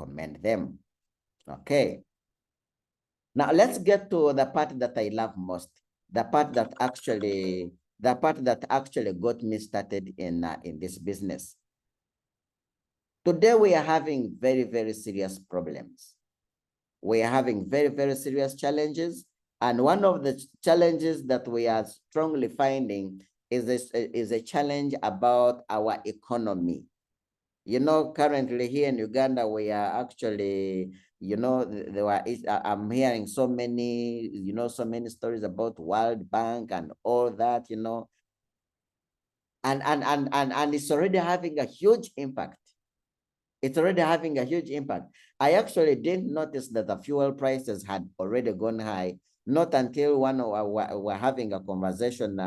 recommend them. Okay. Now let's get to the part that I love most, the part that actually got me started in this business. Today we are having very, very serious problems. We are having very, very serious challenges. And one of the challenges that we are strongly finding is a challenge about our economy. You know, currently here in Uganda, we are actually, you know, I'm hearing so many, so many stories about World Bank and all that, and it's already having a huge impact. It's already having a huge impact. I actually didn't notice that the fuel prices had already gone high, not until we're having a conversation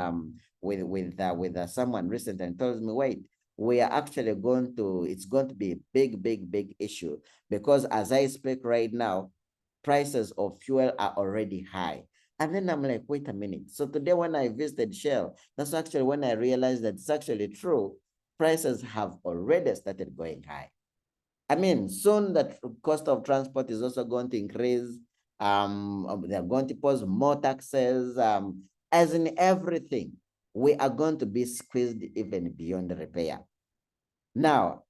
with someone recent and tells me, wait, we are actually it's going to be a big issue, because as I speak right now, prices of fuel are already high. And then I'm like, wait a minute. So today when I visited Shell, that's actually when I realized that it's actually true. Prices have already started going high. I mean, soon the cost of transport is also going to increase. They're going to pose more taxes. As in everything, we are going to be squeezed even beyond repair. Now,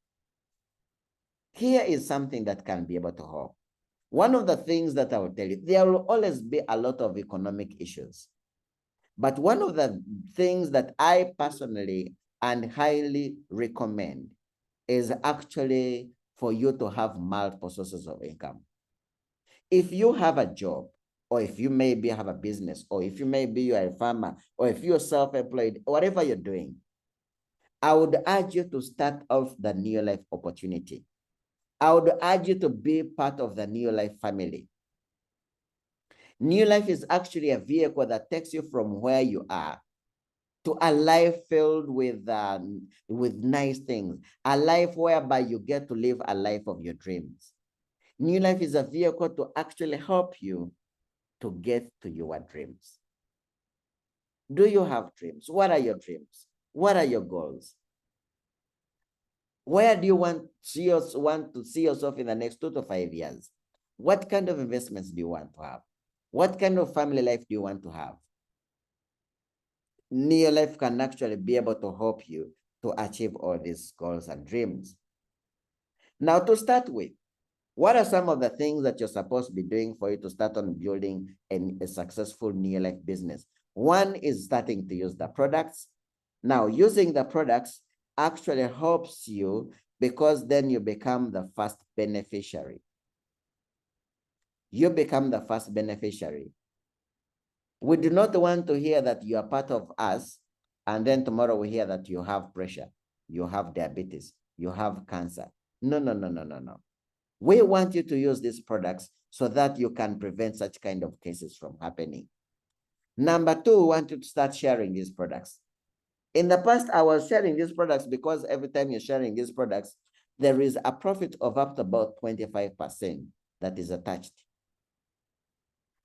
here is something that can be able to help. One of the things that I will tell you, there will always be a lot of economic issues. But one of the things that I personally and highly recommend is actually for you to have multiple sources of income. If you have a job, or if you maybe have a business, or if you maybe you are a farmer, or if you're self-employed, whatever you're doing, I would urge you to start off the Neolife opportunity. I would urge you to be part of the Neolife family. Neolife is actually a vehicle that takes you from where you are to a life filled with nice things, a life whereby you get to live a life of your dreams. Neolife is a vehicle to actually help you to get to your dreams. Do you have dreams? What are your dreams? What are your goals? Where do you want to see yourself in the next 2 to 5 years? What kind of investments do you want to have? What kind of family life do you want to have? Neolife can actually be able to help you to achieve all these goals and dreams. Now, to start with, what are some of the things that you're supposed to be doing for you to start on building a successful Neolife business? One is starting to use the products. Now, using the products actually helps you, because then you become the first beneficiary. You become the first beneficiary. We do not want to hear that you are part of us, and then tomorrow we hear that you have pressure, you have diabetes, you have cancer. No. We want you to use these products so that you can prevent such kind of cases from happening. Number two, we want you to start sharing these products. In the past, I was sharing these products because every time you're sharing these products, there is a profit of up to about 25% that is attached.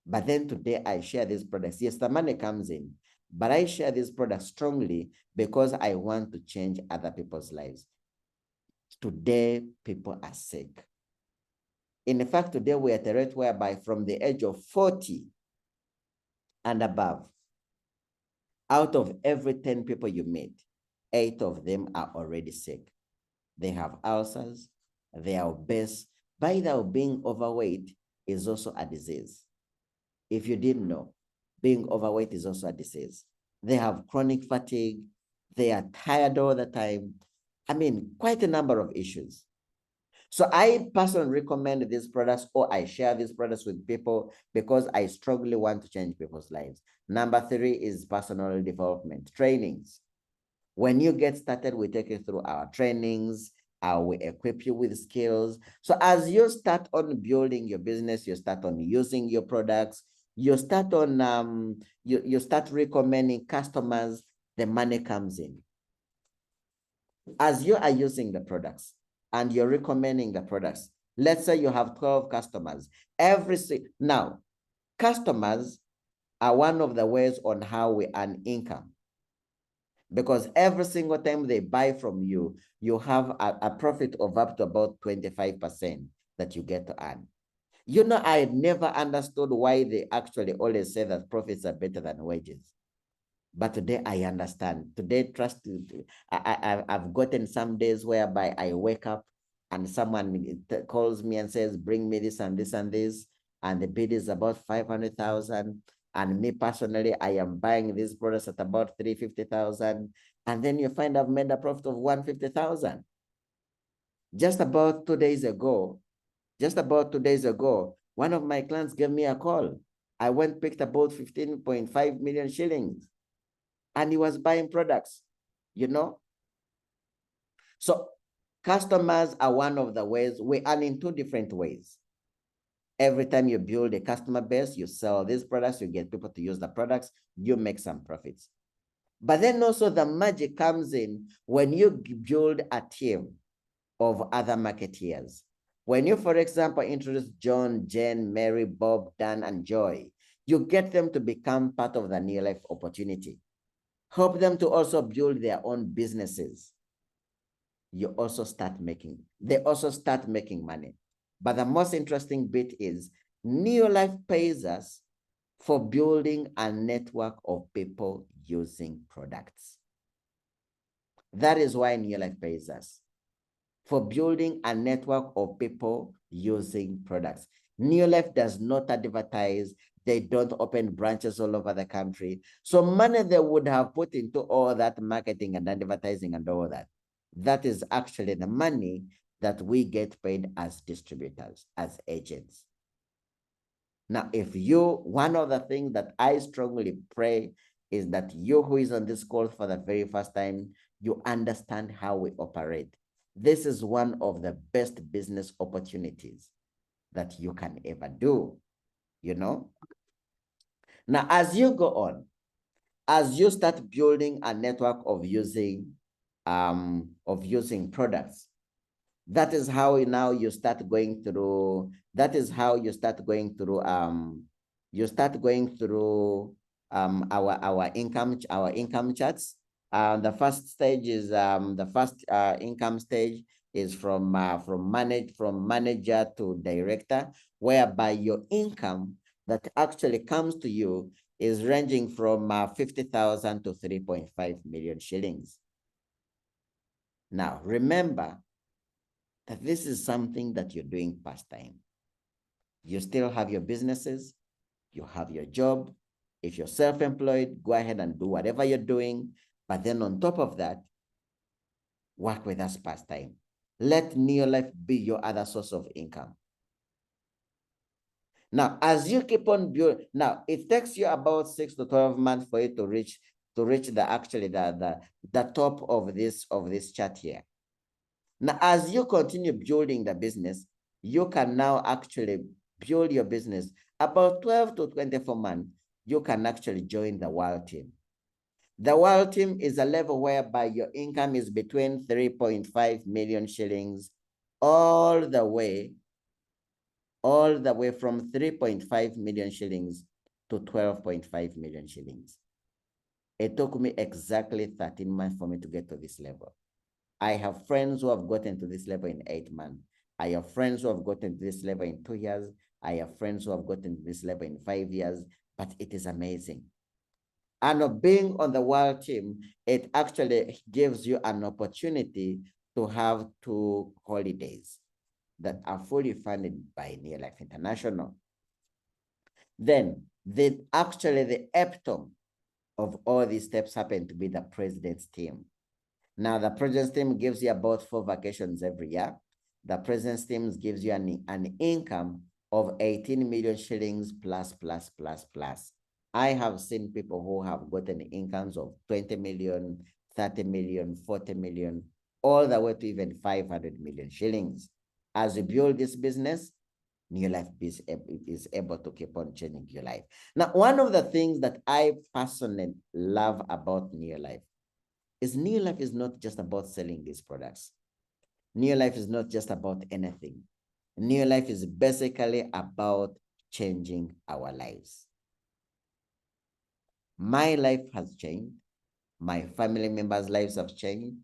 But then today I share these products. Yes, the money comes in, but I share these products strongly because I want to change other people's lives. Today, people are sick. In fact, today we're at a rate whereby from the age of 40 and above, out of every 10 people you meet, 8 of them are already sick. They have ulcers, they are obese. By the way, being overweight is also a disease. If you didn't know, being overweight is also a disease. They have chronic fatigue. They are tired all the time. I mean, quite a number of issues. So I personally recommend these products, or I share these products with people because I strongly want to change people's lives. Number 3 is personal development, trainings. When you get started, we take you through our trainings, we equip you with skills. So as you start on building your business, you start on using your products, you start on you start recommending customers, the money comes in. As you are using the products and you're recommending the products, let's say you have 12 customers. Now, customers are one of the ways on how we earn income, because every single time they buy from you, you have a profit of up to about 25%. that you get to earn. You know, I never understood why they actually always say that profits are better than wages. But today I understand. Today, I've gotten some days whereby I wake up and someone calls me and says, bring me this and this and this. And the bid is about 500,000. And me personally, I am buying these products at about 350,000. And then you find I've made a profit of 150,000. Just about 2 days ago, one of my clients gave me a call. I went picked about 15.5 million shillings. And he was buying products, you know? So customers are one of the ways. We earn in two different ways. Every time you build a customer base, you sell these products, you get people to use the products, you make some profits. But then also the magic comes in when you build a team of other marketeers. When you, for example, introduce John, Jen, Mary, Bob, Dan, and Joy, you get them to become part of the Neolife opportunity. Help them to also build their own businesses. They also start making money. But the most interesting bit is Neolife pays us for building a network of people using products. That is why Neolife pays us, for building a network of people using products. Neolife does not advertise. They don't open branches all over the country. So money they would have put into all that marketing and advertising and all that, that is actually the money that we get paid as distributors, as agents. Now, one of the things that I strongly pray is that you who is on this call for the very first time, you understand how we operate. This is one of the best business opportunities that you can ever do, you know? Now, as you go on, as you start building a network of using products, that is how now you start going through, our income charts. The first stage is income stage is from manager to director, whereby your income that actually comes to you is ranging from 50,000 to 3.5 million shillings. Now, remember that this is something that you're doing pastime. You still have your businesses, you have your job. If you're self-employed, go ahead and do whatever you're doing. But then on top of that, work with us pastime. Let Neolife be your other source of income. Now, as you keep on building, now it takes you about 6 to 12 months for you to reach the top of this chart here. Now, as you continue building the business, you can now actually build your business. About 12 to 24 months, you can actually join the world team. The world team is a level whereby your income is between 3.5 million shillings all the way from 3.5 million shillings to 12.5 million shillings. It took me exactly 13 months for me to get to this level. I have friends who have gotten to this level in 8 months. I have friends who have gotten to this level in 2 years. I have friends who have gotten to this level in 5 years, but it is amazing. And being on the world team, it actually gives you an opportunity to have 2 holidays that are fully funded by Neolife International. Then the epitome of all these steps happen to be the president's team. Now, the president's team gives you about 4 vacations every year. The president's team gives you an income of 18 million shillings plus. I have seen people who have gotten incomes of 20 million, 30 million, 40 million, all the way to even 500 million shillings. As you build this business, Neolife is able to keep on changing your life. Now, one of the things that I personally love about Neolife is Neolife is not just about selling these products. Neolife is not just about anything. Neolife is basically about changing our lives. My life has changed. My family members' lives have changed.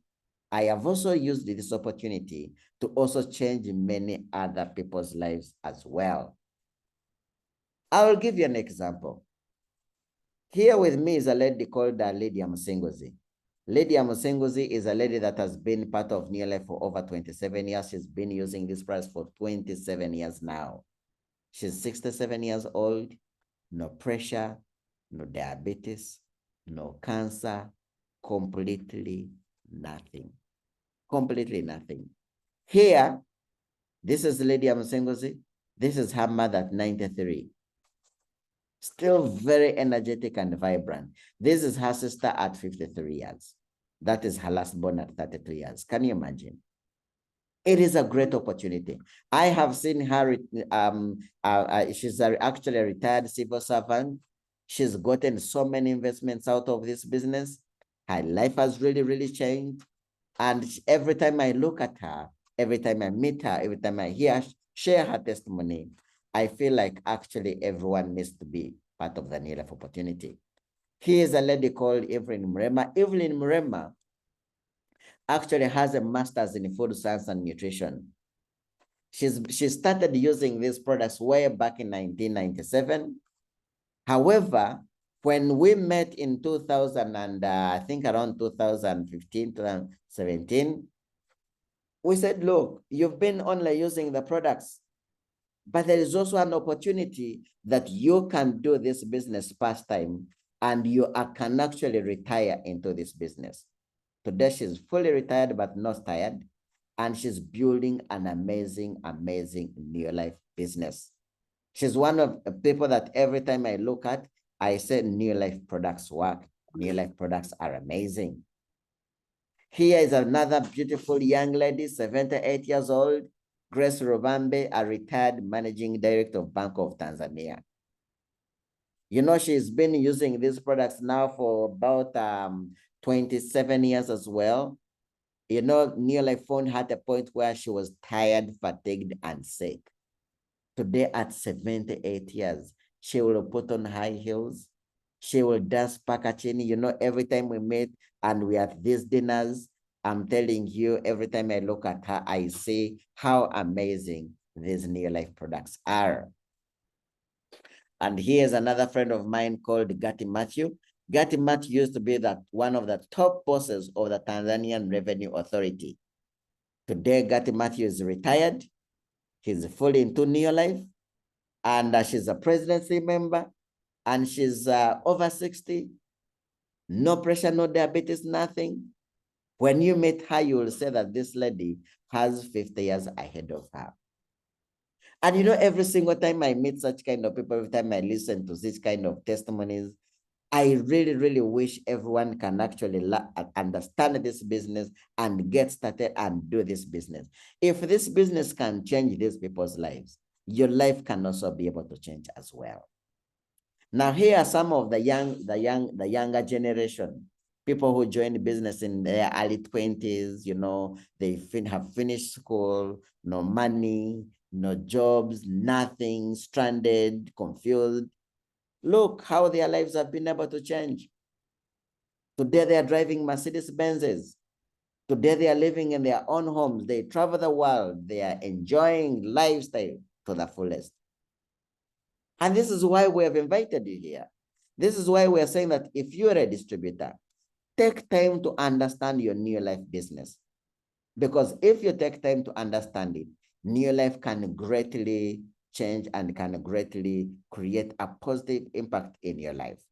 I have also used this opportunity to also change many other people's lives as well. I will give you an example. Here with me is a lady called Lydia Musengozi. Lydia Musengozi is a lady that has been part of Neolife for over 27 years. She's been using this price for 27 years now. She's 67 years old, no pressure, no diabetes, no cancer, completely nothing. Completely nothing. Here, this is Lydia Musengozi. This is her mother at 93. Still very energetic and vibrant. This is her sister at 53 years. That is her last born at 32 years. Can you imagine? It is a great opportunity. I have seen her, she's actually a retired civil servant. She's gotten so many investments out of this business. Her life has really, really changed. And every time I look at her, every time I meet her, every time I share her testimony, I feel like actually everyone needs to be part of the Neolife opportunity. Here is a lady called Evelyn Mrema. Evelyn Mrema actually has a master's in food science and nutrition. She started using these products way back in 1997. However, when we met in 2000 and I think around 2015, 2017, we said, look, you've been only using the products, but there is also an opportunity that you can do this business part-time and you can actually retire into this business. Today, she's fully retired, but not tired. And she's building an amazing, amazing Neolife business. She's one of the people that every time I look at, I say Neolife products work. Neolife products are amazing. Here is another beautiful young lady, 78 years old, Grace Rovambe, a retired managing director of Bank of Tanzania. You know, she's been using these products now for about 27 years as well. You know, Neolife phone had a point where she was tired, fatigued, and sick. Today, at 78 years, she will put on high heels. She will dance Pakachini. You know, every time we meet and we have these dinners, I'm telling you, every time I look at her, I see how amazing these Neolife products are. And here's another friend of mine called Gati Matthew. Gati Matthew used to be one of the top bosses of the Tanzanian Revenue Authority. Today, Gati Matthew is retired. He's fully into Neolife, and she's a presidency member, and she's over 60. No pressure, no diabetes, nothing. When you meet her, you will say that this lady has 50 years ahead of her. And you know, every single time I meet such kind of people, every time I listen to this kind of testimonies, I really, really wish everyone can actually understand this business and get started and do this business. If this business can change these people's lives, your life can also be able to change as well. Now, here are some of the younger generation, people who joined business in their early 20s, you know, they have finished school, no money, no jobs, nothing, stranded, confused. Look how their lives have been able to change. Today, they are driving Mercedes Benzes. Today, they are living in their own homes. They travel the world. They are enjoying lifestyle to the fullest. And this is why we have invited you here. This is why we are saying that if you're a distributor, take time to understand your Neolife business. Because if you take time to understand it, Neolife can greatly change and can greatly create a positive impact in your life.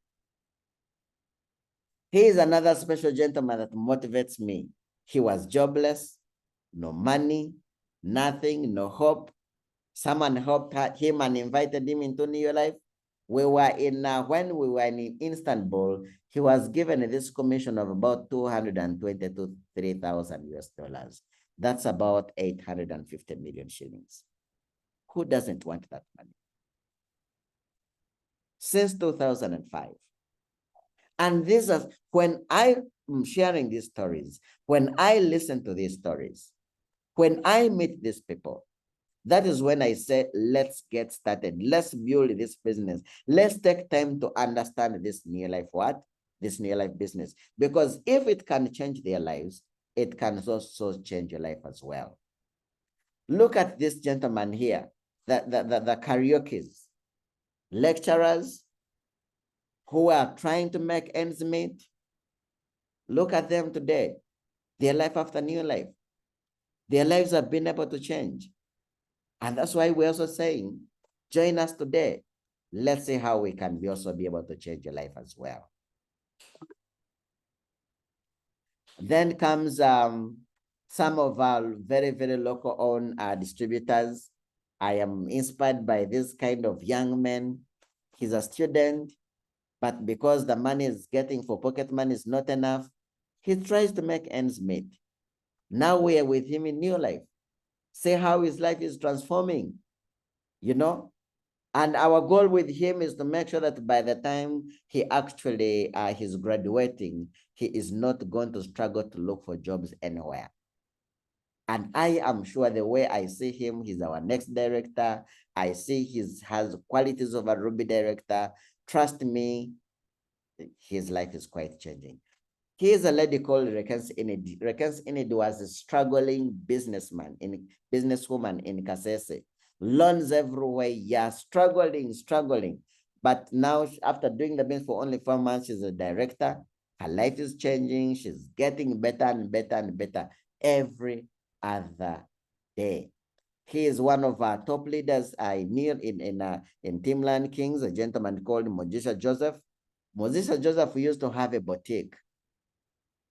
He is another special gentleman that motivates me. He was jobless, no money, nothing, no hope. Someone helped him and invited him into Neolife. We were in, when we were in Istanbul, he was given this commission of about 223,000 US dollars. That's about 850 million shillings. Who doesn't want that money? Since 2005. And this is when I'm sharing these stories, when I listen to these stories, when I meet these people, that is when I say, let's get started. Let's build this business. Let's take time to understand this Neolife what? This Neolife business. Because if it can change their lives, it can also change your life as well. Look at this gentleman here, the karaoke's lecturers who are trying to make ends meet. Look at them today, their life after Neolife. Their lives have been able to change. And that's why we're also saying, join us today. Let's see how we can also be able to change your life as well. Then comes some of our very, very local owned distributors. I am inspired by this kind of young man. He's a student, but because the money is getting for pocket money is not enough, he tries to make ends meet. Now we are with him in Neolife. See how his life is transforming, you know? And our goal with him is to make sure that by the time he actually he's graduating, he is not going to struggle to look for jobs anywhere. And I am sure the way I see him, he's our next director. I see he has qualities of a Ruby director. Trust me, his life is quite changing. Here's a lady called Rekens Inedi. Rekens Inedi was a struggling businesswoman in Kasese. Loans everywhere, yeah, struggling. But now, after doing the business for only 4 months, she's a director. Her life is changing. She's getting better and better and better every other day. He is one of our top leaders I knew in Timland Kings, a gentleman called Mojisha Joseph. Mojisha Joseph used to have a boutique.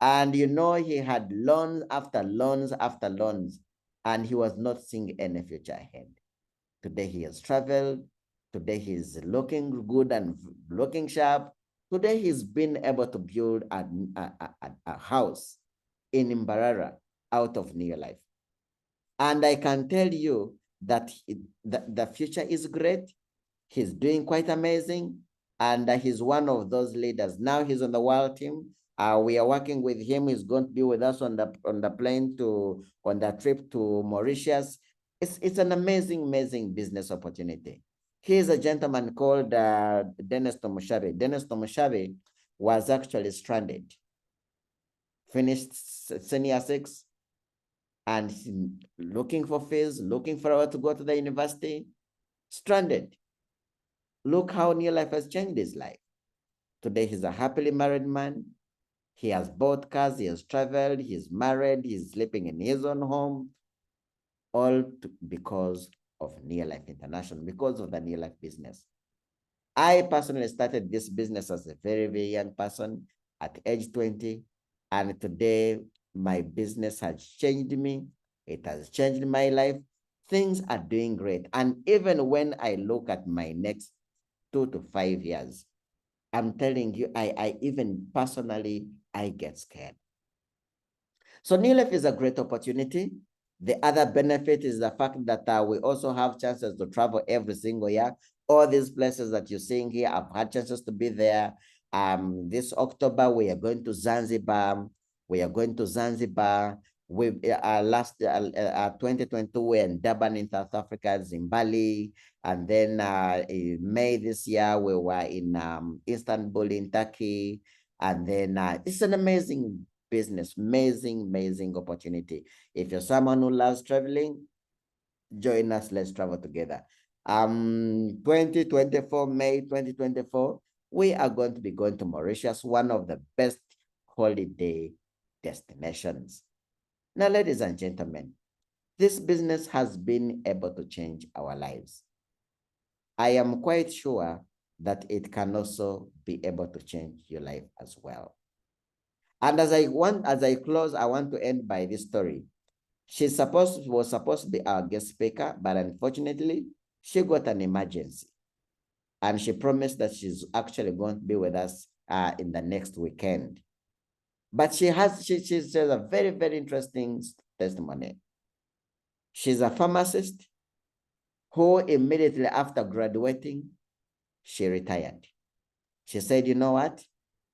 And you know, he had loans after loans after loans, and he was not seeing any future ahead. Today he has traveled. Today he's looking good and looking sharp. Today he's been able to build a house in Mbarara out of Neolife. And I can tell you that the future is great. He's doing quite amazing. And he's one of those leaders. Now he's on the world team. We are working with him. He's going to be with us on the plane on the trip to Mauritius. It's an amazing business opportunity. Here's a gentleman called Dennis Tomushabe. Dennis Tomushabe was actually stranded, finished senior 6, and looking for fees, looking for where to go to the university, stranded. Look how Neolife has changed his life. Today, he's a happily married man. He has bought cars, he has traveled, he's married, he's sleeping in his own home, all because of Neolife International, because of the Neolife business. I personally started this business as a very, very young person at age 20. And today, my business has changed me. It has changed my life. Things are doing great. And even when I look at my next 2 to 5 years, I'm telling you, I even personally, I get scared. So Neolife is a great opportunity. The other benefit is the fact that we also have chances to travel every single year. All these places that you're seeing here, I've had chances to be there. This October, we are going to Zanzibar. We are going to Zanzibar. We last 2022, we're in Durban in South Africa, Zimbabwe, and then in May this year, we were in Istanbul in Turkey, and then it's an amazing business, amazing opportunity. If you're someone who loves traveling, join us. Let's travel together. 2024, May 2024, we are going to be going to Mauritius, one of the best holiday destinations. Now, ladies and gentlemen, this business has been able to change our lives. I am quite sure that it can also be able to change your life as well. And as I close, I want to end by this story. She was supposed to be our guest speaker, but unfortunately, she got an emergency. And she promised that she's actually going to be with us in the next weekend. But she has a very, very interesting testimony. She's a pharmacist who immediately after graduating, she retired. She said, you know what?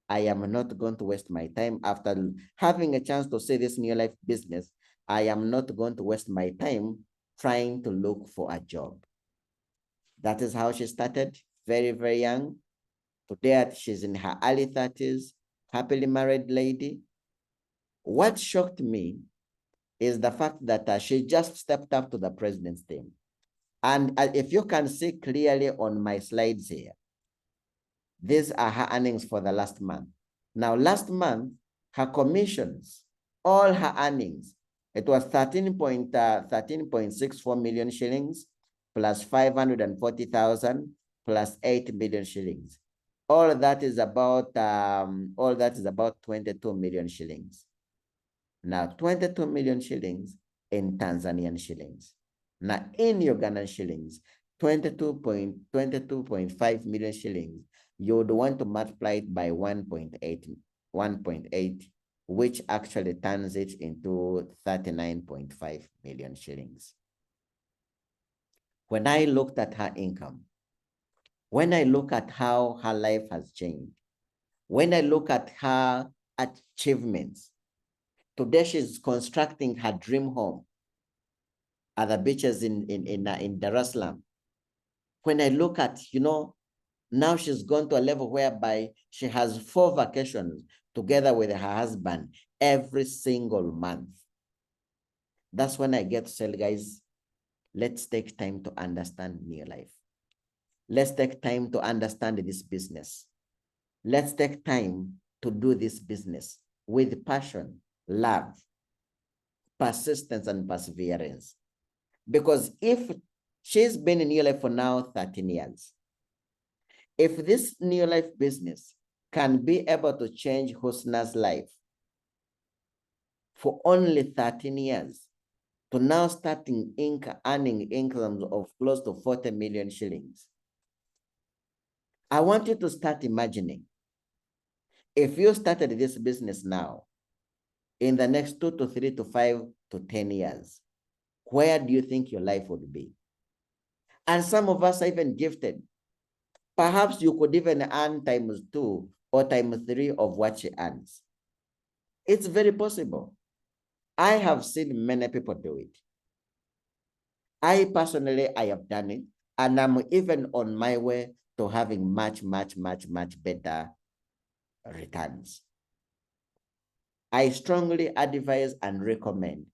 I am not going to waste my time after having a chance to see this Neolife business. I am not going to waste my time trying to look for a job. That is how she started, very, very young. Today, she's in her early 30s, happily married lady, What shocked me is the fact that she just stepped up to the president's team. And if you can see clearly on my slides here, these are her earnings for the last month. Now, last month, her commissions, all her earnings, it was 13.64 million shillings plus 540,000 plus 8 million shillings. All that is about 22 million shillings. Now, 22 million shillings in Tanzanian shillings. Now, in Ugandan shillings, 22.5 million shillings, you would want to multiply it by 1.8, which actually turns it into 39.5 million shillings. When I looked at her income, when I look at how her life has changed, when I look at her achievements, today she's constructing her dream home at the beaches in Dar es Salaam. When I look at, now she's gone to a level whereby she has 4 vacations together with her husband every single month. That's when I get to say, guys, let's take time to understand Neolife. Let's take time to understand this business. Let's take time to do this business with passion, love, persistence, and perseverance. Because if she's been in Neolife for now 13 years, if this Neolife business can be able to change Husna's life for only 13 years, to now starting earning incomes of close to 40 million shillings, I want you to start imagining, if you started this business now, in the next 2 to 3 to 5 to 10 years, where do you think your life would be? And some of us are even gifted. Perhaps you could even earn ×2 or ×3 of what she earns. It's very possible. I have seen many people do it. I personally have done it, and I'm even on my way to having much better returns. I strongly advise and recommend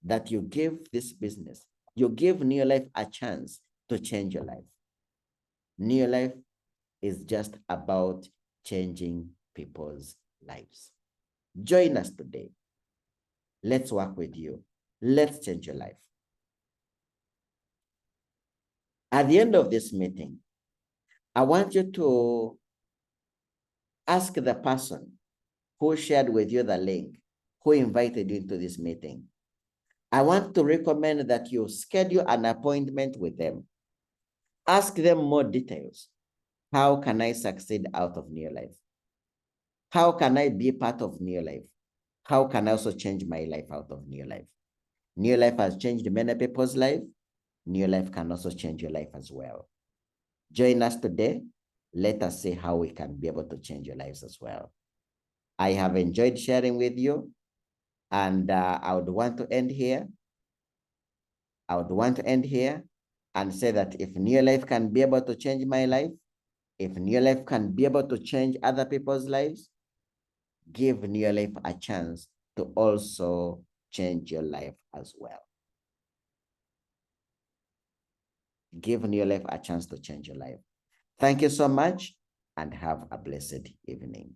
that you give this business, you give Neolife a chance to change your life. Neolife is just about changing people's lives. Join us today. Let's work with you. Let's change your life. At the end of this meeting, I want you to ask the person who shared with you the link, who invited you into this meeting. I want to recommend that you schedule an appointment with them. Ask them more details. How can I succeed out of Neolife? How can I be part of Neolife? How can I also change my life out of Neolife? Neolife has changed many people's life. Neolife can also change your life as well. Join us today. Let us see how we can be able to change your lives as well. I have enjoyed sharing with you, and I would want to end here. And say that if Neolife can be able to change my life, if Neolife can be able to change other people's lives, give Neolife a chance to also change your life as well. Give Neolife a chance to change your life. Thank you so much, and have a blessed evening.